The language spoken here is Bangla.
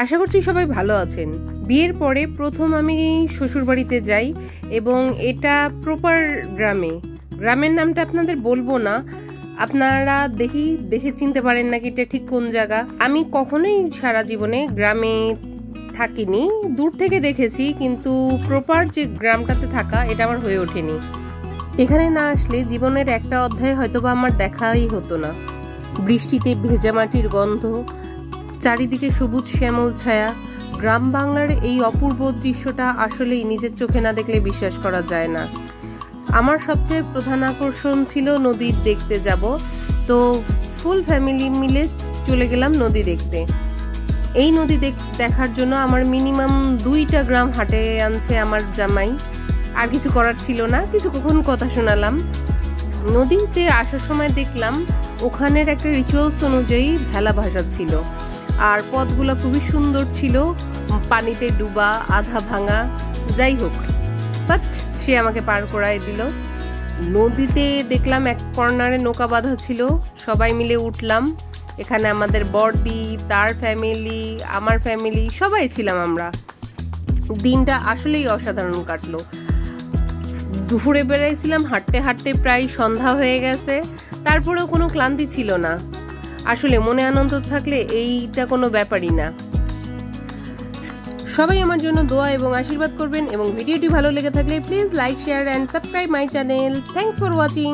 আশা করছি সবাই ভালো আছেন। বিয়ের পরে প্রথম আমি শ্বশুরবাড়িতে যাই এবং এটা প্রপার গ্রামের নামটা আপনাদের বলবো না, আপনারা দেখে চিনতে পারেন নাকি এটা ঠিক কোন জায়গা। আমি কখনোই সারা জীবনে গ্রামে থাকিনি, দূর থেকে দেখেছি, কিন্তু প্রপার যে গ্রামটাতে থাকা এটা আমার হয়ে ওঠেনি। এখানে না আসলে জীবনের একটা অধ্যায় হয়তোবা আমার দেখাই হতো না। বৃষ্টিতে ভেজা মাটির গন্ধ, চারিদিকে সবুজ শ্যামল ছায়া, গ্রাম বাংলার এই অপূর্ব দৃশ্যটা আসলেই নিজের চোখে না দেখলে বিশ্বাস করা যায় না। আমার সবচেয়ে প্রধান আকর্ষণ ছিল নদী দেখতে যাব, তো ফুল ফ্যামিলি মিলে চলে গেলাম নদী দেখতে। এই নদী দেখার জন্য আমার মিনিমাম 2টা গ্রাম হাটে আনছে আমার জামাই। আর কিছু করার ছিল না, কিছুক্ষণ কথা শোনালাম। নদীতে আসার সময় দেখলাম ওখানের একটা রিচুয়ালস অনুযায়ী ভেলা ভাসাচ্ছিল, আর পথগুলো খুবই সুন্দর ছিল, পানিতে ডুবা, আধা ভাঙা, যাই হোক, বাট সে আমাকে পার করায় দিল। নদীতে দেখলাম এক কর্নারে নৌকা বাঁধা ছিল, সবাই মিলে উঠলাম। এখানে আমাদের বড়দি, তার ফ্যামিলি, আমার ফ্যামিলি, সবাই ছিলাম আমরা। দিনটা আসলেই অসাধারণ কাটলো। দুপুরে বেড়াইছিলাম, হাঁটতে হাঁটতে প্রায় সন্ধ্যা হয়ে গেছে, তারপরেও কোনো ক্লান্তি ছিল না। আসলে মনে আনন্দ থাকলে এইটা কোনো ব্যাপারই না। সবাই আমার জন্য দোয়া এবং আশীর্বাদ করবেন, এবং ভিডিওটি ভালো লেগে থাকলে please like, share and subscribe my channel. Thanks for watching.